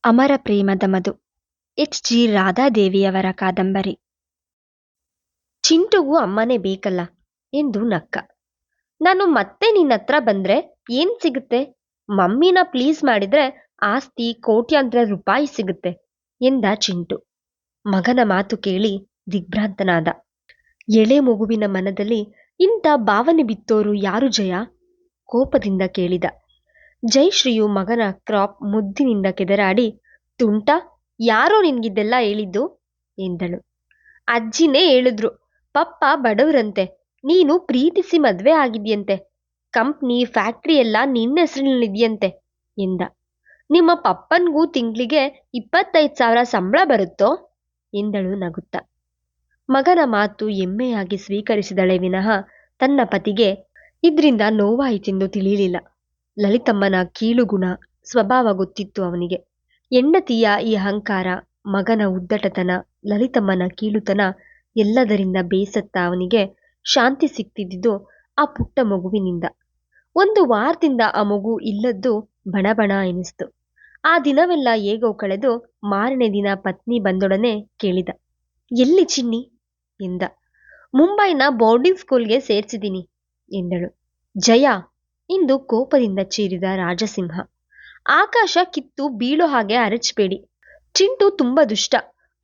ಅಮರ ಪ್ರೇಮದ ಮಧು. H.G. ರಾಧಾದೇವಿಯವರ ಕಾದಂಬರಿ. ಚಿಂಟುಗೂ ಅಮ್ಮನೇ ಬೇಕಲ್ಲ ಎಂದು ನಕ್ಕ. ನಾನು ಮತ್ತೆ ನಿನ್ನತ್ರ ಬಂದ್ರೆ ಏನ್ ಸಿಗುತ್ತೆ? ಮಮ್ಮಿನ ಪ್ಲೀಸ್ ಮಾಡಿದ್ರೆ ಆಸ್ತಿ ಕೋಟ್ಯಾಂತರ ರೂಪಾಯಿ ಸಿಗುತ್ತೆ ಎಂದ ಚಿಂಟು. ಮಗನ ಮಾತು ಕೇಳಿ ದಿಗ್ಭ್ರಾಂತನಾದ. ಎಳೆ ಮಗುವಿನ ಮನದಲ್ಲಿ ಇಂಥ ಭಾವನೆ ಬಿತ್ತೋರು ಯಾರು ಜಯ? ಕೋಪದಿಂದ ಕೇಳಿದ. ಜಯಶ್ರೀಯು ಮಗನ ಕ್ರಾಪ್ ಮುದ್ದಿನಿಂದ ಕೆದರಾಡಿ, ತುಂಟ, ಯಾರೋ ನಿನ್ಗಿದ್ದೆಲ್ಲ ಹೇಳಿದ್ದು ಎಂದಳು. ಅಜ್ಜಿನೇ ಹೇಳಿದ್ರು, ಪಪ್ಪ ಬಡವರಂತೆ, ನೀನು ಪ್ರೀತಿಸಿ ಮದ್ವೆ ಆಗಿದ್ಯಂತೆ, ಕಂಪ್ನಿ ಫ್ಯಾಕ್ಟ್ರಿ ಎಲ್ಲ ನಿನ್ನ ಹೆಸರಿನಲ್ಲಿದೆಯಂತೆ ಎಂದ. ನಿಮ್ಮ ಪಪ್ಪನ್ಗೂ ತಿಂಗಳಿಗೆ 25,000 ಸಂಬಳ ಬರುತ್ತೋ ಎಂದಳು ನಗುತ್ತ. ಮಗನ ಮಾತು ಹೆಮ್ಮೆಯಾಗಿ ಸ್ವೀಕರಿಸಿದಳೆ ವಿನಃ ತನ್ನ ಪತಿಗೆ ಇದ್ರಿಂದ ನೋವಾಯಿತೆಂದು ತಿಳಿಯಲಿಲ್ಲ. ಲಲಿತಮ್ಮನ ಕೀಳುಗುಣ ಸ್ವಭಾವ ಗೊತ್ತಿತ್ತು ಅವನಿಗೆ. ಹೆಂಡತಿಯ ಈ ಅಹಂಕಾರ, ಮಗನ ಉದ್ದಟತನ, ಲಲಿತಮ್ಮನ ಕೀಳುತನ ಎಲ್ಲದರಿಂದ ಬೇಸತ್ತ ಅವನಿಗೆ ಶಾಂತಿ ಸಿಕ್ತಿದ್ದುದು ಆ ಪುಟ್ಟ ಮಗುವಿನಿಂದ. 1 ವಾರದಿಂದ ಆ ಮಗು ಇಲ್ಲದ್ದು ಬಣಬಣ ಎನಿಸ್ತು. ಆ ದಿನವೆಲ್ಲ ಹೇಗೋ ಕಳೆದು ಮಾರನೇ ದಿನ ಪತ್ನಿ ಬಂದೊಡನೆ ಕೇಳಿದ, ಎಲ್ಲಿ ಚಿನ್ನಿ ಎಂದ. ಮುಂಬೈನ ಬೋರ್ಡಿಂಗ್ ಸ್ಕೂಲ್ಗೆ ಸೇರ್ಸಿದ್ದೀನಿ ಎಂದಳು. ಜಯ ಎಂದು ಕೋಪದಿಂದ ಚೀರಿದ ರಾಜಸಿಂಹ. ಆಕಾಶ ಕಿತ್ತು ಬೀಳೋ ಹಾಗೆ ಅರಚಬೇಡಿ. ಚಿಂಟು ತುಂಬಾ ದುಷ್ಟ,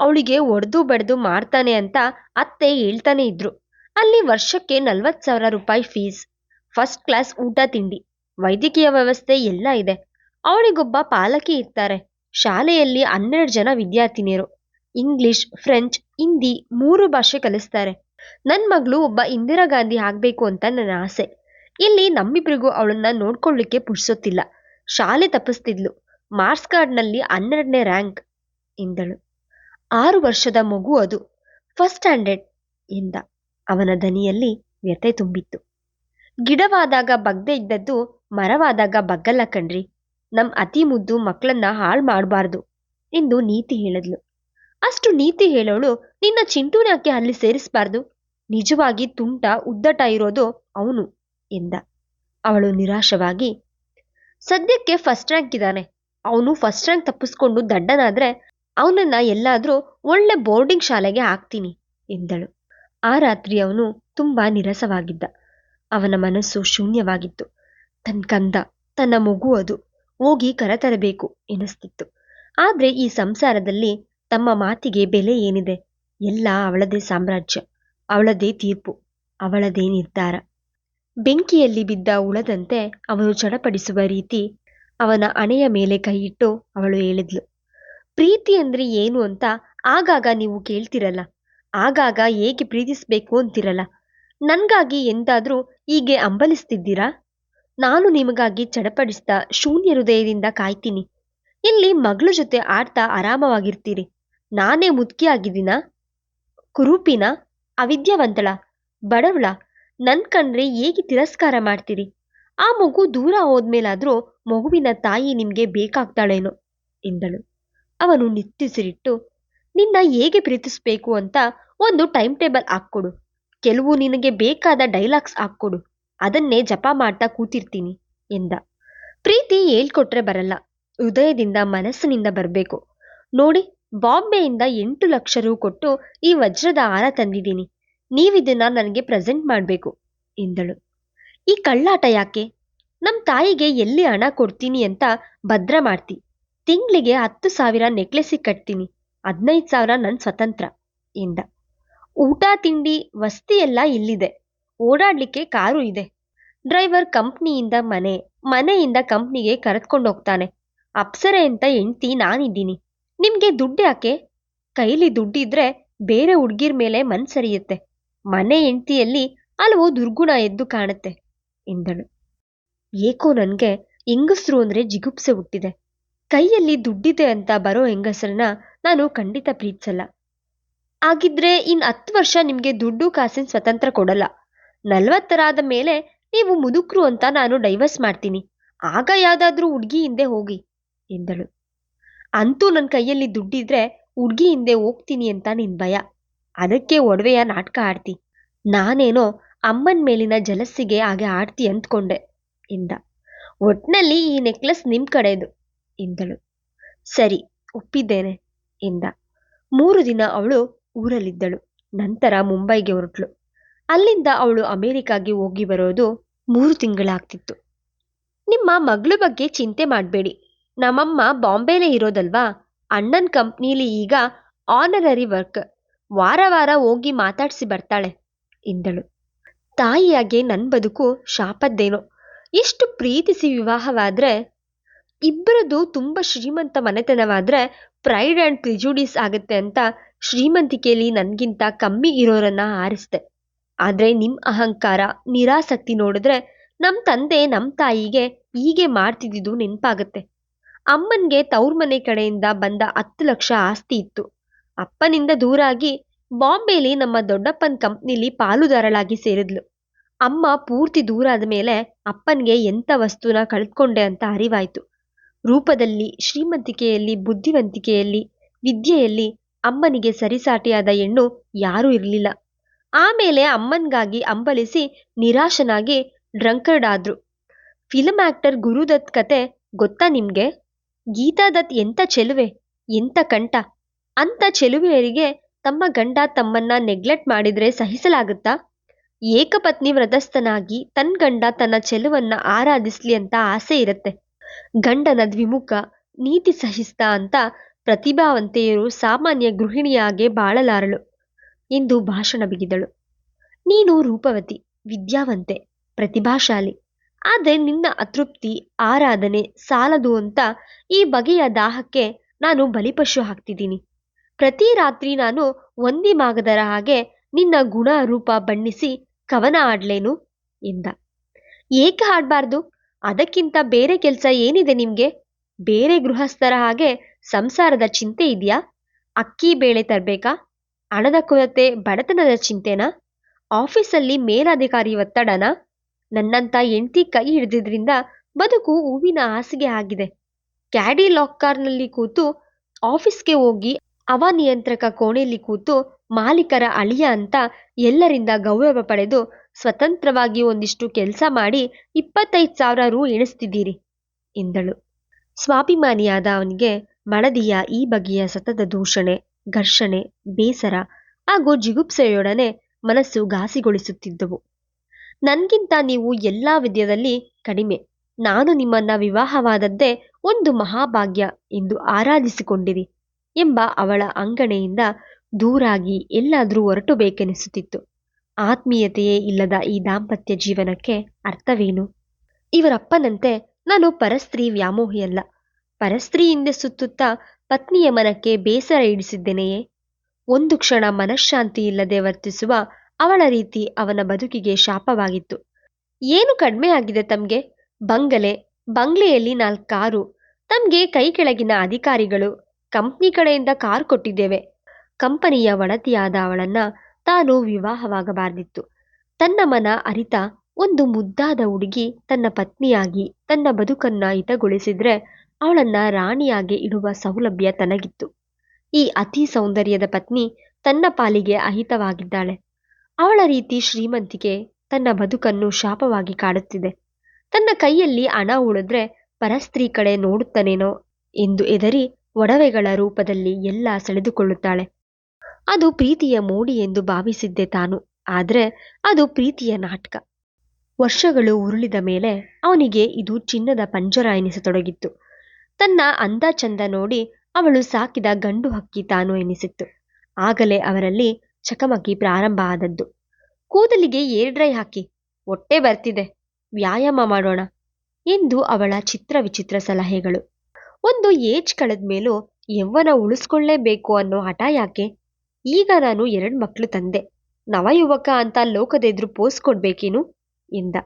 ಅವಳಿಗೆ ಒಡೆದು ಬಡ್ದು ಮಾಡ್ತಾನೆ ಅಂತ ಅತ್ತೆ ಹೇಳ್ತಾನೆ ಇದ್ರು. ಅಲ್ಲಿ ವರ್ಷಕ್ಕೆ 40,000 ರೂಪಾಯಿ ಫೀಸ್, ಫಸ್ಟ್ ಕ್ಲಾಸ್ ಊಟ ತಿಂಡಿ, ವೈದ್ಯಕೀಯ ವ್ಯವಸ್ಥೆ ಎಲ್ಲ ಇದೆ. ಅವಳಿಗೊಬ್ಬ ಪಾಲಕಿ ಇರ್ತಾರೆ. ಶಾಲೆಯಲ್ಲಿ 12 ಜನ ವಿದ್ಯಾರ್ಥಿನಿಯರು. ಇಂಗ್ಲಿಷ್, ಫ್ರೆಂಚ್, ಹಿಂದಿ 3 ಭಾಷೆ ಕಲಿಸ್ತಾರೆ. ನನ್ನ ಮಗಳು ಒಬ್ಬ ಇಂದಿರಾ ಗಾಂಧಿ ಆಗ್ಬೇಕು ಅಂತ ನನ್ನ ಆಸೆ. ಇಲ್ಲಿ ನಮ್ಮಿಬ್ರಿಗೂ ಅವಳನ್ನ ನೋಡ್ಕೊಳ್ಳಿಕ್ಕೆ ಪುರ್ಸೊತ್ತಿಲ್ಲ. ಶಾಲೆ ತಪ್ಪಿಸ್ತಿದ್ಲು. ಮಾರ್ಕ್ಸ್ ಕಾರ್ಡ್ನಲ್ಲಿ 12ನೇ ರ್ಯಾಂಕ್ ಎಂದಳು. 6 ವರ್ಷದ ಮಗು ಅದು, ಫಸ್ಟ್ ಸ್ಟ್ಯಾಂಡರ್ಡ್ ಎಂದ. ಅವನ ದನಿಯಲ್ಲಿ ವ್ಯಥೆ ತುಂಬಿತ್ತು. ಗಿಡವಾದಾಗ ಬಗ್ದೆ ಇದ್ದದ್ದು ಮರವಾದಾಗ ಬಗ್ಗಲ್ಲ ಕಣ್ರಿ. ನಮ್ ಅತಿ ಮುದ್ದು ಮಕ್ಕಳನ್ನ ಹಾಳು ಮಾಡಬಾರ್ದು ಎಂದು ನೀತಿ ಹೇಳಿದ್ಲು. ಅಷ್ಟು ನೀತಿ ಹೇಳೋಳು ನಿನ್ನ ಚಿಂಟುನ್ಯಾಕೆ ಅಲ್ಲಿ ಸೇರಿಸಬಾರ್ದು? ನಿಜವಾಗಿ ತುಂಟ ಉದ್ದಟ ಇರೋದು ಅವನು ಎಂದ. ಅವಳು ನಿರಾಶವಾಗಿ, ಸದ್ಯಕ್ಕೆ ಫಸ್ಟ್ ರ್ಯಾಂಕ್ ಇದ್ದಾನೆ. ಅವನು ಫಸ್ಟ್ ರ್ಯಾಂಕ್ ತಪ್ಪಿಸ್ಕೊಂಡು ದಡ್ಡನಾದ್ರೆ ಅವನನ್ನ ಎಲ್ಲಾದ್ರೂ ಒಳ್ಳೆ ಬೋರ್ಡಿಂಗ್ ಶಾಲೆಗೆ ಹಾಕ್ತೀನಿ ಎಂದಳು. ಆ ರಾತ್ರಿ ಅವನು ತುಂಬಾ ನಿರಸವಾಗಿದ್ದ. ಅವನ ಮನಸ್ಸು ಶೂನ್ಯವಾಗಿತ್ತು. ತನ್ನ ಕಂದ, ತನ್ನ ಮಗು ಅದು, ಹೋಗಿ ಕರೆತರಬೇಕು ಎನಿಸ್ತಿತ್ತು. ಆದ್ರೆ ಈ ಸಂಸಾರದಲ್ಲಿ ತಮ್ಮ ಮಾತಿಗೆ ಬೆಲೆ ಏನಿದೆ? ಎಲ್ಲ ಅವಳದೇ ಸಾಮ್ರಾಜ್ಯ, ಅವಳದೇ ತೀರ್ಪು, ಅವಳದೇ ನಿರ್ಧಾರ. ಬೆಂಕಿಯಲ್ಲಿ ಬಿದ್ದ ಹುಳದಂತೆ ಅವನು ಚಡಪಡಿಸುವ ರೀತಿ ಅವನ ಹಣೆಯ ಮೇಲೆ ಕೈಯಿಟ್ಟು ಅವಳು ಹೇಳಿದ್ಲು, ಪ್ರೀತಿ ಅಂದ್ರೆ ಏನು ಅಂತ ಆಗಾಗ ನೀವು ಕೇಳ್ತಿರಲ್ಲ, ಆಗಾಗ ಹೇಗೆ ಪ್ರೀತಿಸ್ಬೇಕು ಅಂತಿರಲ್ಲ. ನನ್ಗಾಗಿ ಎಂದಾದ್ರೂ ಹೀಗೆ ಹಂಬಲಿಸ್ತಿದ್ದೀರಾ? ನಾನು ನಿಮಗಾಗಿ ಚಡಪಡಿಸ್ತಾ ಶೂನ್ಯ ಹೃದಯದಿಂದ ಕಾಯ್ತೀನಿ. ಇಲ್ಲಿ ಮಗಳ ಜೊತೆ ಆಡ್ತಾ ಆರಾಮವಾಗಿರ್ತೀರಿ. ನಾನೇ ಮುದುಕಿಯಾಗಿದ್ದೀನ? ಕುರೂಪಿನ? ಅವಿದ್ಯಾವಂತಳ? ಬಡವಳ? ನನ್ ಕಂಡ್ರೆ ಹೇಗೆ ತಿರಸ್ಕಾರ ಮಾಡ್ತೀರಿ? ಆ ಮಗು ದೂರ ಹೋದ್ಮೇಲಾದ್ರೂ ಮಗುವಿನ ತಾಯಿ ನಿಮ್ಗೆ ಬೇಕಾಗ್ತಾಳೇನೋ ಎಂದಳು. ಅವನು ನಿಟ್ಟುಸಿರಿಟ್ಟು, ನಿನ್ನ ಹೇಗೆ ಪ್ರೀತಿಸ್ಬೇಕು ಅಂತ ಒಂದು ಟೈಮ್ ಟೇಬಲ್ ಹಾಕ್ಕೊಡು. ಕೆಲವು ನಿನಗೆ ಬೇಕಾದ ಡೈಲಾಗ್ಸ್ ಹಾಕ್ಕೊಡು. ಅದನ್ನೇ ಜಪ ಮಾಡ್ತಾ ಕೂತಿರ್ತೀನಿ ಎಂದ. ಪ್ರೀತಿ ಹೇಳ್ಕೊಟ್ರೆ ಬರಲ್ಲ, ಹೃದಯದಿಂದ ಮನಸ್ಸಿನಿಂದ ಬರಬೇಕು. ನೋಡಿ, ಬಾಂಬೆಯಿಂದ 8 ಲಕ್ಷ ರು ಕೊಟ್ಟು ಈ ವಜ್ರದ ಹಾರ ತಂದಿದ್ದೀನಿ. ನೀವಿದನ್ನ ನನಗೆ ಪ್ರೆಸೆಂಟ್ ಮಾಡಬೇಕು ಎಂದಳು. ಈ ಕಳ್ಳಾಟ ಯಾಕೆ? ನಮ್ಮ ತಾಯಿಗೆ ಎಲ್ಲಿ ಹಣ ಕೊಡ್ತೀನಿ ಅಂತ ಭದ್ರ ಮಾಡ್ತಿ. ತಿಂಗಳಿಗೆ 10,000 ನೆಕ್ಲೆಸಿಗೆ ಕಟ್ತೀನಿ, 15,000 ನನ್ನ ಸ್ವತಂತ್ರ ಎಂದ. ಊಟ ತಿಂಡಿ ವಸ್ತಿ ಎಲ್ಲ ಇಲ್ಲಿದೆ. ಓಡಾಡ್ಲಿಕ್ಕೆ ಕಾರು ಇದೆ. ಡ್ರೈವರ್ ಕಂಪ್ನಿಯಿಂದ ಮನೆಯಿಂದ ಕಂಪ್ನಿಗೆ ಕರೆದುಕೊಂಡು ಹೋಗ್ತಾನೆ. ಅಪ್ಸರೆ ಅಂತ ಹೆಂಡ್ತಿ ನಾನಿದ್ದೀನಿ. ನಿಮ್ಗೆ ದುಡ್ಡು ಯಾಕೆ? ಕೈಲಿ ದುಡ್ಡಿದ್ರೆ ಬೇರೆ ಹುಡ್ಗಿರ್ ಮೇಲೆ ಮನ್ಸರಿಯುತ್ತೆ. ಮನೆ ಹೆಂಡ್ತಿಯಲ್ಲಿ ಹಲವು ದುರ್ಗುಣ ಎದ್ದು ಕಾಣುತ್ತೆ ಎಂದಳು. ಏಕೋ ನನ್ಗೆ ಹೆಂಗಸ್ರು ಅಂದ್ರೆ ಜಿಗುಪ್ಸೆ ಹುಟ್ಟಿದೆ. ಕೈಯಲ್ಲಿ ದುಡ್ಡಿದೆ ಅಂತ ಬರೋ ಹೆಂಗಸರನ್ನ ನಾನು ಖಂಡಿತ ಪ್ರೀತಿಸಲ್ಲ. ಹಾಗಿದ್ರೆ 10 ವರ್ಷ ನಿಮ್ಗೆ ದುಡ್ಡು ಕಾಸಿನ ಸ್ವತಂತ್ರ ಕೊಡಲ್ಲ. 40 ಮೇಲೆ ನೀವು ಮುದುಕ್ರು ಅಂತ ನಾನು ಡೈವರ್ಸ್ ಮಾಡ್ತೀನಿ. ಆಗ ಯಾವ್ದಾದ್ರೂ ಹುಡ್ಗಿ ಹಿಂದೆ ಹೋಗಿ ಎಂದಳು. ಅಂತೂ ನನ್ನ ಕೈಯಲ್ಲಿ ದುಡ್ಡಿದ್ರೆ ಹುಡ್ಗಿ ಹಿಂದೆ ಹೋಗ್ತೀನಿ ಅಂತ ನಿನ್ ಭಯ. ಅದಕ್ಕೆ ಒಡವೆಯ ನಾಟಕ ಆಡ್ತಿ. ನಾನೇನೋ ಅಮ್ಮನ ಮೇಲಿನ ಜಲಸ್ಸಿಗೆ ಹಾಗೆ ಆಡ್ತಿ ಅಂದ್ಕೊಂಡೆ ಎಂದ. ಒಟ್ನಲ್ಲಿ ಈ ನೆಕ್ಲೆಸ್ ನಿಮ್ ಕಡೆದು ಎಂದಳು. ಸರಿ, ಒಪ್ಪಿದ್ದೇನೆ ಎಂದ. 3 ದಿನ ಅವಳು ಊರಲ್ಲಿದ್ದಳು. ನಂತರ ಮುಂಬೈಗೆ ಹೊರಟ್ಲು. ಅಲ್ಲಿಂದ ಅವಳು ಅಮೆರಿಕಾಗೆ ಹೋಗಿ ಬರೋದು 3 ತಿಂಗಳಾಗ್ತಿತ್ತು. ನಿಮ್ಮ ಮಗಳ ಬಗ್ಗೆ ಚಿಂತೆ ಮಾಡಬೇಡಿ. ನಮ್ಮಮ್ಮ ಬಾಂಬೆಲೇ ಇರೋದಲ್ವಾ. ಅಣ್ಣನ ಕಂಪ್ನೀಲಿ ಈಗ ಆನರರಿ ವರ್ಕ್. ವಾರ ವಾರ ಹೋಗಿ ಮಾತಾಡ್ಸಿ ಬರ್ತಾಳೆ ಎಂದಳು. ತಾಯಿಯಾಗೆ ನನ್ನ ಬದುಕು ಶಾಪದ್ದೇನೋ. ಎಷ್ಟು ಪ್ರೀತಿಸಿ ವಿವಾಹವಾದ್ರೆ, ಇಬ್ಬರದು ತುಂಬ ಶ್ರೀಮಂತ ಮನೆತನವಾದ್ರೆ ಪ್ರೈಡ್ ಆ್ಯಂಡ್ ಪ್ರಿಜುಡಿಸ್ ಆಗುತ್ತೆ ಅಂತ ಶ್ರೀಮಂತಿಕೆಯಲ್ಲಿ ನನಗಿಂತ ಕಮ್ಮಿ ಇರೋರನ್ನ ಆರಿಸ್ದೆ. ಆದರೆ ನಿಮ್ಮ ಅಹಂಕಾರ, ನಿರಾಸಕ್ತಿ ನೋಡಿದ್ರೆ ನಮ್ಮ ತಂದೆ ನಮ್ಮ ತಾಯಿಗೆ ಹೀಗೆ ಮಾಡ್ತಿದ್ದಿದ್ದು ನೆನಪಾಗತ್ತೆ. ಅಮ್ಮನಿಗೆ ತವ್ರ ಮನೆ ಕಡೆಯಿಂದ ಬಂದ 10 ಲಕ್ಷ ಆಸ್ತಿ ಇತ್ತು. ಅಪ್ಪನಿಂದ ದೂರಾಗಿ ಬಾಂಬೆಲಿ ನಮ್ಮ ದೊಡ್ಡಪ್ಪನ ಕಂಪ್ನಿಲಿ ಪಾಲುದಾರಳಾಗಿ ಸೇರಿದ್ಲು. ಅಮ್ಮ ಪೂರ್ತಿ ದೂರ ಆದ ಮೇಲೆ ಅಪ್ಪನಿಗೆ ಎಂಥ ವಸ್ತುನ ಕಳ್ಕೊಂಡೆ ಅಂತ ಅರಿವಾಯ್ತು. ರೂಪದಲ್ಲಿ, ಶ್ರೀಮಂತಿಕೆಯಲ್ಲಿ, ಬುದ್ಧಿವಂತಿಕೆಯಲ್ಲಿ, ವಿದ್ಯೆಯಲ್ಲಿ ಅಮ್ಮನಿಗೆ ಸರಿಸಾಟಿಯಾದ ಹೆಣ್ಣು ಯಾರೂ ಇರಲಿಲ್ಲ. ಆಮೇಲೆ ಅಮ್ಮನಿಗಾಗಿ ಅಂಬಲಿಸಿ ನಿರಾಶನಾಗಿ ಡ್ರಂಕರ್ಡ್ ಆದ್ರು. ಫಿಲ್ಮ್ ಆಕ್ಟರ್ ಗುರುದತ್ ಕತೆ ಗೊತ್ತಾ ನಿಮ್ಗೆ? ಗೀತಾದತ್ ಎಂಥ ಚೆಲುವೆ, ಎಂಥ ಕಂಠ. ಅಂಥ ಚೆಲುವೆಯರಿಗೆ ತಮ್ಮ ಗಂಡ ತಮ್ಮನ್ನ ನೆಗ್ಲೆಕ್ಟ್ ಮಾಡಿದ್ರೆ ಸಹಿಸಲಾಗುತ್ತಾ? ಏಕಪತ್ನಿ ವ್ರತಸ್ಥನಾಗಿ ತನ್ನ ಗಂಡ ತನ್ನ ಚೆಲುವನ್ನ ಆರಾಧಿಸ್ಲಿ ಅಂತ ಆಸೆ ಇರುತ್ತೆ. ಗಂಡನ ದ್ವಿಮುಖ, ನೀತಿ ಸಹಿಸ್ತ ಅಂತ ಪ್ರತಿಭಾವಂತೆಯರು ಸಾಮಾನ್ಯ ಗೃಹಿಣಿಯಾಗೆ ಬಾಳಲಾರಳು ಎಂದು ಭಾಷಣ ಬಿಗಿದಳು. ನೀನು ರೂಪವತಿ, ವಿದ್ಯಾವಂತೆ, ಪ್ರತಿಭಾಶಾಲಿ. ಆದರೆ ನಿನ್ನ ಅತೃಪ್ತಿ, ಆರಾಧನೆ ಸಾಲದು ಅಂತ ಈ ಬಗೆಯ ದಾಹಕ್ಕೆ ನಾನು ಬಲಿಪಶು ಹಾಕ್ತಿದ್ದೀನಿ. ಪ್ರತಿ ರಾತ್ರಿ ನಾನು ಒಂದಿಮಾಗದರ ಹಾಗೆ ನಿನ್ನ ಗುಣ ರೂಪ ಬಣ್ಣಿಸಿ ಕವನ ಆಡ್ಲೇನು ಎಂದ. ಏಕೆ ಹಾಡಬಾರ್ದು? ಅದಕ್ಕಿಂತ ಬೇರೆ ಕೆಲಸ ಏನಿದೆ ನಿಮ್ಗೆ? ಬೇರೆ ಗೃಹಸ್ಥರ ಹಾಗೆ ಸಂಸಾರದ ಚಿಂತೆ ಇದೆಯಾ? ಅಕ್ಕಿ ಬೇಳೆ ತರಬೇಕಾ? ಹಣದ ಕೊರತೆ, ಬಡತನದ ಚಿಂತೆನಾ? ಆಫೀಸಲ್ಲಿ ಮೇಲಧಿಕಾರಿ ಒತ್ತಡನಾ? ನನ್ನಂತ ಹೆಂಡತಿ ಕೈ ಹಿಡಿದಿದ್ರಿಂದ ಬದುಕು ಹೂವಿನ ಹಾಸಿಗೆ ಆಗಿದೆ. ಕ್ಯಾಡಿ ಲಾಕ್ಕರ್ನಲ್ಲಿ ಕೂತು ಆಫೀಸ್ಗೆ ಹೋಗಿ ಅವನಿಯಂತ್ರಕ ಕೋಣೆಯಲ್ಲಿ ಕೂತು ಮಾಲೀಕರ ಅಳಿಯ ಅಂತ ಎಲ್ಲರಿಂದ ಗೌರವ ಪಡೆದು ಸ್ವತಂತ್ರವಾಗಿ ಒಂದಿಷ್ಟು ಕೆಲಸ ಮಾಡಿ 25,000 ರು ಎಣಿಸ್ತಿದ್ದೀರಿ ಎಂದಳು. ಸ್ವಾಭಿಮಾನಿಯಾದ ಅವನಿಗೆ ಮಡದಿಯ ಈ ಬಗೆಯ ಸತತ ದೂಷಣೆ, ಘರ್ಷಣೆ, ಬೇಸರ ಹಾಗೂ ಜಿಗುಪ್ಸೆಯೊಡನೆ ಮನಸ್ಸು ಘಾಸಿಗೊಳಿಸುತ್ತಿದ್ದವು. ನನ್ಗಿಂತ ನೀವು ಎಲ್ಲ ವಿದ್ಯದಲ್ಲಿ ಕಡಿಮೆ. ನಾನು ನಿಮ್ಮನ್ನ ವಿವಾಹವಾದದ್ದೇ ಒಂದು ಮಹಾಭಾಗ್ಯ ಎಂದು ಆರಾಧಿಸಿಕೊಂಡಿರಿ ಎಂಬ ಅವಳ ಅಂಗಣೆಯಿಂದ ದೂರಾಗಿ ಎಲ್ಲಾದರೂ ಹೊರಟು ಬೇಕೆನಿಸುತ್ತಿತ್ತು. ಆತ್ಮೀಯತೆಯೇ ಇಲ್ಲದ ಈ ದಾಂಪತ್ಯ ಜೀವನಕ್ಕೆ ಅರ್ಥವೇನು? ಇವರಪ್ಪನಂತೆ ನಾನು ಪರಸ್ತ್ರೀ ವ್ಯಾಮೋಹಿಯಲ್ಲ. ಪರಸ್ತ್ರೀ ಹಿಂದೆ ಸುತ್ತುತ್ತಾ ಪತ್ನಿಯ ಮನಕ್ಕೆ ಬೇಸರ ಇಡಿಸಿದ್ದೇನೆಯೇ? ಒಂದು ಕ್ಷಣ ಮನಃಶಾಂತಿ ಇಲ್ಲದೆ ವರ್ತಿಸುವ ಅವಳ ರೀತಿ ಅವನ ಬದುಕಿಗೆ ಶಾಪವಾಗಿತ್ತು. ಏನು ಕಡಿಮೆ ಆಗಿದೆ ತಮ್ಗೆ? ಬಂಗ್ಲೆಯಲ್ಲಿ 4 ಕಾರು, ತಮ್ಗೆ ಕೈ ಕೆಳಗಿನ ಅಧಿಕಾರಿಗಳು, ಕಂಪ್ನಿ ಕಡೆಯಿಂದ ಕಾರ್ ಕೊಟ್ಟಿದ್ದೇವೆ. ಕಂಪನಿಯ ಒಡತಿಯಾದ ಅವಳನ್ನ ತಾನು ವಿವಾಹವಾಗಬಾರ್ದಿತ್ತು. ತನ್ನ ಮನ ಅರಿತ ಒಂದು ಮುದ್ದಾದ ಹುಡುಗಿ ತನ್ನ ಪತ್ನಿಯಾಗಿ ತನ್ನ ಬದುಕನ್ನ ಹಿತಗೊಳಿಸಿದ್ರೆ ಅವಳನ್ನ ರಾಣಿಯಾಗಿ ಇಡುವ ಸೌಲಭ್ಯ ತನಗಿತ್ತು. ಈ ಅತಿ ಸೌಂದರ್ಯದ ಪತ್ನಿ ತನ್ನ ಪಾಲಿಗೆ ಅಹಿತವಾಗಿದ್ದಾಳೆ. ಅವಳ ರೀತಿ ಶ್ರೀಮಂತಿಕೆ ತನ್ನ ಬದುಕನ್ನು ಶಾಪವಾಗಿ ಕಾಡುತ್ತಿದೆ. ತನ್ನ ಕೈಯಲ್ಲಿ ಹಣ ಉಳಿದ್ರೆ ಪರಸ್ತ್ರೀ ಕಡೆ ನೋಡುತ್ತಾನೇನೋ ಎಂದು ಎದರಿ ಒಡವೆಗಳ ರೂಪದಲ್ಲಿ ಎಲ್ಲ ಸೆಳೆದುಕೊಳ್ಳುತ್ತಾಳೆ. ಅದು ಪ್ರೀತಿಯ ಮೋಡಿ ಎಂದು ಭಾವಿಸಿದ್ದೆ ತಾನು. ಆದರೆ ಅದು ಪ್ರೀತಿಯ ನಾಟಕ. ವರ್ಷಗಳು ಉರುಳಿದ ಮೇಲೆ ಅವನಿಗೆ ಇದು ಚಿನ್ನದ ಪಂಜರ ಎನಿಸತೊಡಗಿತ್ತು. ತನ್ನ ಅಂದ ಚಂದ ನೋಡಿ ಅವಳು ಸಾಕಿದ ಗಂಡು ಹಕ್ಕಿ ತಾನು ಎನಿಸಿತ್ತು. ಆಗಲೇ ಅವರಲ್ಲಿ ಚಕಮಕಿ ಪ್ರಾರಂಭ ಆದದ್ದು. ಕೂದಲಿಗೆ ಏರ್ ಡ್ರೈ ಹಾಕಿ, ಹೊಟ್ಟೆ ಬರ್ತಿದೆ, ವ್ಯಾಯಾಮ ಮಾಡೋಣ ಎಂದು ಅವಳ ಚಿತ್ರ ವಿಚಿತ್ರ ಸಲಹೆಗಳು. ಒಂದು ಏಜ್ ಕಳೆದ್ಮೇಲೂ ಯೌವನ ಉಳಿಸ್ಕೊಳ್ಳೇಬೇಕು ಅನ್ನೋ ಹಠ ಯಾಕೆ? ಈಗ ನಾನು 2 ಮಕ್ಕಳು ತಂದೆ, ನವಯುವಕ ಅಂತ ಲೋಕದೆದುರು ಪೋಸ್ ಕೊಡ್ಬೇಕೇನು ಎಂದ.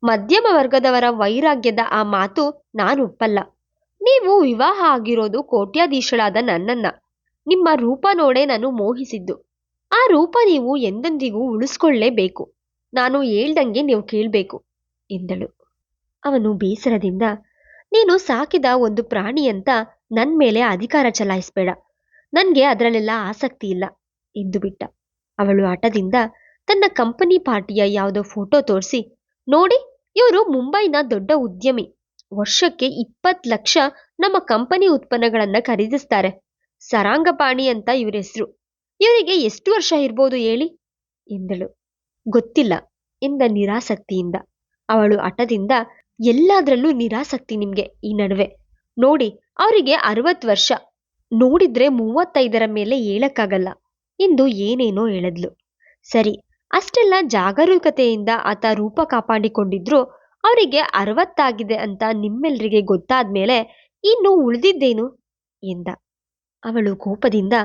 ಮಧ್ಯಮ ವರ್ಗದವರ ವೈರಾಗ್ಯದ ಆ ಮಾತು ನಾನು ಒಪ್ಪಲ್ಲ. ನೀವು ವಿವಾಹ ಆಗಿರೋದು ಕೋಟ್ಯಾಧೀಶಳಾದ ನನ್ನನ್ನ. ನಿಮ್ಮ ರೂಪ ನೋಡೇ ನಾನು ಮೋಹಿಸಿದ್ದು. ಆ ರೂಪ ನೀವು ಎಂದೆಂದಿಗೂ ಉಳಿಸ್ಕೊಳ್ಳೇಬೇಕು. ನಾನು ಹೇಳ್ದಂಗೆ ನೀವು ಕೇಳಬೇಕು ಎಂದಳು. ಅವನು ಬೇಸರದಿಂದ, ನೀನು ಸಾಕಿದ ಒಂದು ಪ್ರಾಣಿ ಅಂತ ನನ್ನ ಮೇಲೆ ಅಧಿಕಾರ ಚಲಾಯಿಸಬೇಡ, ನನಗೆ ಅದರಲ್ಲೆಲ್ಲ ಆಸಕ್ತಿ ಇಲ್ಲ ಎಂದು ಬಿಟ್ಟ. ಅವಳು ಹಠದಿಂದ ತನ್ನ ಕಂಪನಿ ಪಾರ್ಟಿಯ ಯಾವುದೋ ಫೋಟೋ ತೋರಿಸಿ, ನೋಡಿ, ಇವರು ಮುಂಬೈನ ದೊಡ್ಡ ಉದ್ಯಮಿ, ವರ್ಷಕ್ಕೆ 20 ಲಕ್ಷ ನಮ್ಮ ಕಂಪನಿ ಉತ್ಪನ್ನಗಳನ್ನ ಖರೀದಿಸ್ತಾರೆ. ಸರಾಂಗಪಾಣಿ ಅಂತ ಇವ್ರ ಹೆಸರು. ಇವರಿಗೆ ಎಷ್ಟು ವರ್ಷ ಇರ್ಬೋದು ಹೇಳಿ ಎಂದಳು. ಗೊತ್ತಿಲ್ಲ ಎಂದ ನಿರಾಸಕ್ತಿಯಿಂದ. ಅವಳು ಹಠದಿಂದ, ಎಲ್ಲಾದ್ರಲ್ಲೂ ನಿರಾಸಕ್ತಿ ನಿಮ್ಗೆ ಈ ನಡುವೆ. ನೋಡಿ, ಅವರಿಗೆ 60 ವರ್ಷ, ನೋಡಿದ್ರೆ 35ರ ಮೇಲೆ ಹೇಳಕ್ಕಾಗಲ್ಲ ಎಂದು ಏನೇನೋ ಹೇಳಿದ್ಲು. ಸರಿ, ಅಷ್ಟೆಲ್ಲ ಜಾಗರೂಕತೆಯಿಂದ ಆತ ರೂಪ ಕಾಪಾಡಿಕೊಂಡಿದ್ರು ಅವರಿಗೆ 60 ಅಂತ ನಿಮ್ಮೆಲ್ರಿಗೆ ಗೊತ್ತಾದ್ಮೇಲೆ ಇನ್ನು ಉಳಿದಿದ್ದೇನು ಎಂದ. ಅವಳು ಕೋಪದಿಂದ,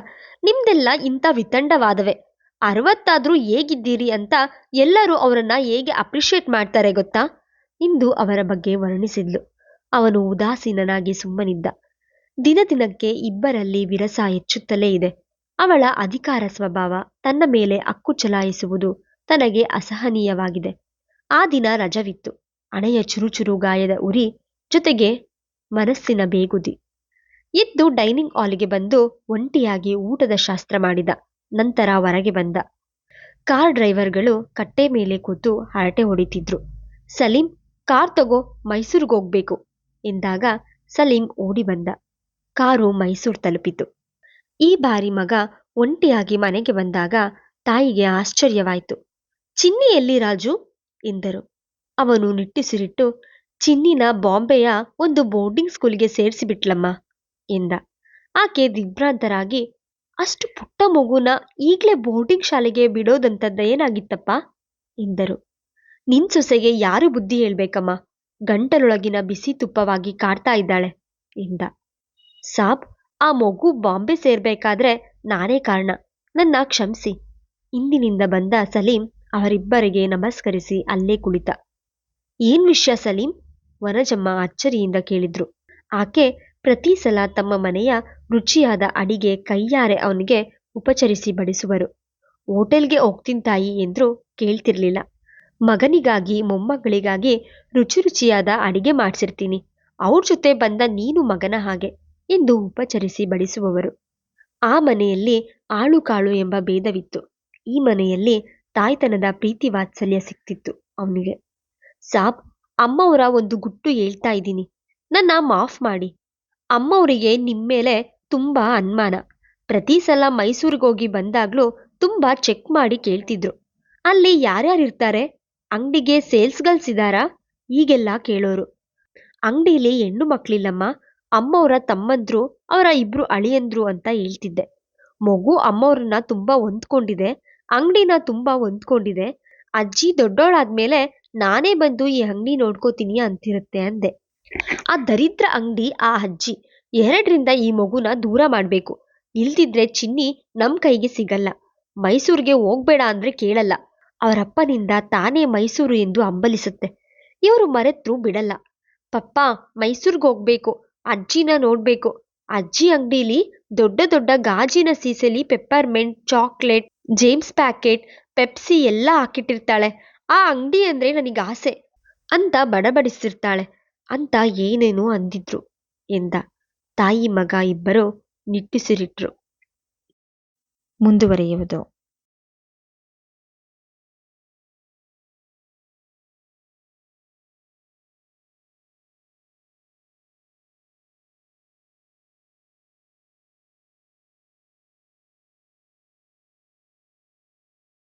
ನಿಮ್ದೆಲ್ಲ ಇಂಥ ವಿತಂಡವಾದವೇ. 60 ಹೇಗಿದ್ದೀರಿ ಅಂತ ಎಲ್ಲರೂ ಅವರನ್ನ ಹೇಗೆ ಅಪ್ರಿಷಿಯೇಟ್ ಮಾಡ್ತಾರೆ ಗೊತ್ತಾ ಎಂದು ಅವರ ಬಗ್ಗೆ ವರ್ಣಿಸಿದ್ಲು. ಅವನು ಉದಾಸೀನನಾಗಿ ಸುಮ್ಮನಿದ್ದ. ದಿನ ದಿನಕ್ಕೆ ಇಬ್ಬರಲ್ಲಿ ವಿರಸ ಹೆಚ್ಚುತ್ತಲೇ ಇದೆ. ಅವಳ ಅಧಿಕಾರ ಸ್ವಭಾವ, ತನ್ನ ಮೇಲೆ ಹಕ್ಕು ಚಲಾಯಿಸುವುದು ತನಗೆ ಅಸಹನೀಯವಾಗಿದೆ. ಆ ದಿನ ರಜವಿತ್ತು. ಹಣೆಯ ಚುರುಚುರು ಗಾಯದ ಉರಿ ಜೊತೆಗೆ ಮನಸ್ಸಿನ ಬೇಗುದಿ. ಎದ್ದು ಡೈನಿಂಗ್ ಹಾಲಿಗೆ ಬಂದು ಒಂಟಿಯಾಗಿ ಊಟದ ಶಾಸ್ತ್ರ ಮಾಡಿದ. ನಂತರ ಹೊರಗೆ ಬಂದ. ಕಾರ್ ಡ್ರೈವರ್ಗಳು ಕಟ್ಟೆ ಮೇಲೆ ಕೂತು ಹರಟೆ ಹೊಡಿತಿದ್ರು. ಸಲೀಂ, ಕಾರ್ ತಗೋ, ಮೈಸೂರಿಗೋಗ್ಬೇಕು ಎಂದಾಗ ಸಲೀಂ ಓಡಿ ಬಂದ. ಕಾರು ಮೈಸೂರು ತಲುಪಿತು. ಈ ಬಾರಿ ಮಗ ಒಂಟಿಯಾಗಿ ಮನೆಗೆ ಬಂದಾಗ ತಾಯಿಗೆ ಆಶ್ಚರ್ಯವಾಯಿತು. ಚಿನ್ನಿ ಎಲ್ಲಿ ರಾಜು ಎಂದರು. ಅವನು ನಿಟ್ಟುಸಿರಿಟ್ಟು, ಚಿನ್ನಿನ ಬಾಂಬೆಯ ಒಂದು ಬೋರ್ಡಿಂಗ್ ಸ್ಕೂಲ್ಗೆ ಸೇರಿಸಿಬಿಟ್ಲಮ್ಮ ಎಂದ. ಆಕೆ ದಿಗ್ಭ್ರಾಂತರಾಗಿ, ಅಷ್ಟು ಪುಟ್ಟ ಮಗುನ ಈಗಲೇ ಬೋರ್ಡಿಂಗ್ ಶಾಲೆಗೆ ಬಿಡೋದಂತದ್ದೇನಾಗಿತ್ತಪ್ಪ ಎಂದರು. ನಿನ್ ಸೊಸೆಗೆ ಯಾರು ಬುದ್ಧಿ ಹೇಳ್ಬೇಕಮ್ಮ, ಗಂಟಲೊಳಗಿನ ಬಿಸಿ ತುಪ್ಪವಾಗಿ ಕಾಡ್ತಾ ಇದ್ದಾಳೆ ಎಂದ. ಸಾಬ್, ಆ ಮಗು ಬಾಂಬೆ ಸೇರ್ಬೇಕಾದ್ರೆ ನಾನೇ ಕಾರಣ, ನನ್ನ ಕ್ಷಮಿಸಿ. ಇಂದಿನಿಂದ ಬಂದ ಸಲೀಂ ಅವರಿಬ್ಬರಿಗೆ ನಮಸ್ಕರಿಸಿ ಅಲ್ಲೇ ಕುಳಿತ. ಏನ್ ವಿಷಯ ಸಲೀಂ? ವನಜಮ್ಮ ಅಚ್ಚರಿಯಿಂದ ಕೇಳಿದ್ರು. ಆಕೆ ಪ್ರತಿ ಸಲ ತಮ್ಮ ಮನೆಯ ರುಚಿಯಾದ ಅಡಿಗೆ ಕೈಯಾರೆ ಅವನಿಗೆ ಉಪಚರಿಸಿ ಬಡಿಸುವರು. ಹೋಟೆಲ್ಗೆ ಹೋಗ್ತೀನಿ ತಾಯಿ ಎಂದ್ರು ಕೇಳ್ತಿರ್ಲಿಲ್ಲ. ಮಗನಿಗಾಗಿ ಮೊಮ್ಮಗಳಿಗಾಗಿ ರುಚಿ ರುಚಿಯಾದ ಅಡಿಗೆ ಮಾಡಿಸಿರ್ತೀನಿ, ಅವ್ರ ಜೊತೆ ಬಂದ ನೀನು ಮಗನ ಹಾಗೆ ಎಂದು ಉಪಚರಿಸಿ ಬಡಿಸುವವರು. ಆ ಮನೆಯಲ್ಲಿ ಆಳು ಕಾಳು ಎಂಬ ಭೇದವಿತ್ತು. ಈ ಮನೆಯಲ್ಲಿ ತಾಯ್ತನದ ಪ್ರೀತಿ ವಾತ್ಸಲ್ಯ ಸಿಕ್ತಿತ್ತು ಅವನಿಗೆ. ಸಾಬ್, ಅಮ್ಮವರ ಒಂದು ಗುಟ್ಟು ಹೇಳ್ತಾ ಇದ್ದೀನಿ, ನನ್ನ ಮಾಫ್ ಮಾಡಿ. ಅಮ್ಮವರಿಗೆ ನಿಮ್ಮೇಲೆ ತುಂಬಾ ಅನುಮಾನ. ಪ್ರತಿ ಸಲ ಮೈಸೂರಿಗೋಗಿ ಬಂದಾಗ್ಲೂ ತುಂಬಾ ಚೆಕ್ ಮಾಡಿ ಕೇಳ್ತಿದ್ರು. ಅಲ್ಲಿ ಯಾರ್ಯಾರಿರ್ತಾರೆ, ಅಂಗಡಿಗೆ ಸೇಲ್ಸ್ ಗರ್ಲ್ಸ್ ಇದಾರಾ ಹೀಗೆಲ್ಲ ಕೇಳೋರು. ಅಂಗಡಿಲಿ ಹೆಣ್ಣು ಮಕ್ಳಿಲ್ಲಮ್ಮ, ಅಮ್ಮವರ ತಮ್ಮಂದ್ರು, ಅವರ 2 ಅಳಿಯಂದ್ರು ಅಂತ ಹೇಳ್ತಿದ್ದೆ. ಮಗು ಅಮ್ಮವ್ರನ್ನ ತುಂಬಾ ಹೊಂದ್ಕೊಂಡಿದೆ, ಅಂಗಡಿನ ತುಂಬಾ ಹೊಂದ್ಕೊಂಡಿದೆ. ಅಜ್ಜಿ ದೊಡ್ಡೋಳಾದ್ಮೇಲೆ ನಾನೇ ಬಂದು ಈ ಅಂಗಡಿ ನೋಡ್ಕೋತೀನಿ ಅಂತಿರುತ್ತೆ ಅಂದೆ. ಆ ದರಿದ್ರ ಅಂಗಡಿ, ಆ ಅಜ್ಜಿ 2ರಿಂದ ಈ ಮಗುನ ದೂರ ಮಾಡ್ಬೇಕು. ಇಲ್ದಿದ್ರೆ ಚಿನ್ನಿ ನಮ್ ಕೈಗೆ ಸಿಗಲ್ಲ. ಮೈಸೂರಿಗೆ ಹೋಗ್ಬೇಡ ಅಂದ್ರೆ ಕೇಳಲ್ಲ. ಅವರಪ್ಪನಿಂದ ತಾನೇ ಮೈಸೂರು ಎಂದು ಹಂಬಲಿಸುತ್ತೆ. ಇವರು ಮರೆತ್ರು ಬಿಡಲ್ಲ. ಪಪ್ಪ, ಮೈಸೂರ್ಗೆ ಹೋಗ್ಬೇಕು, ಅಜ್ಜಿನ ನೋಡ್ಬೇಕು. ಅಜ್ಜಿ ಅಂಗಡಿಲಿ ದೊಡ್ಡ ದೊಡ್ಡ ಗಾಜಿನ ಸೀಸೆಲಿ peppermint, chocolate, Gems packet, Pepsi ಎಲ್ಲ ಹಾಕಿಟ್ಟಿರ್ತಾಳೆ. ಆ ಅಂಗಡಿ ಅಂದ್ರೆ ನನಗೆ ಆಸೆ ಅಂತ ಬಡಬಡಿಸಿರ್ತಾಳೆ ಅಂತ ಏನೇನೋ ಅಂದಿದ್ರು ಎಂದ. ತಾಯಿ ಮಗ ಇಬ್ಬರು ನಿಟ್ಟುಸಿರಿಟ್ರು. ಮುಂದುವರಿಯುವುದು.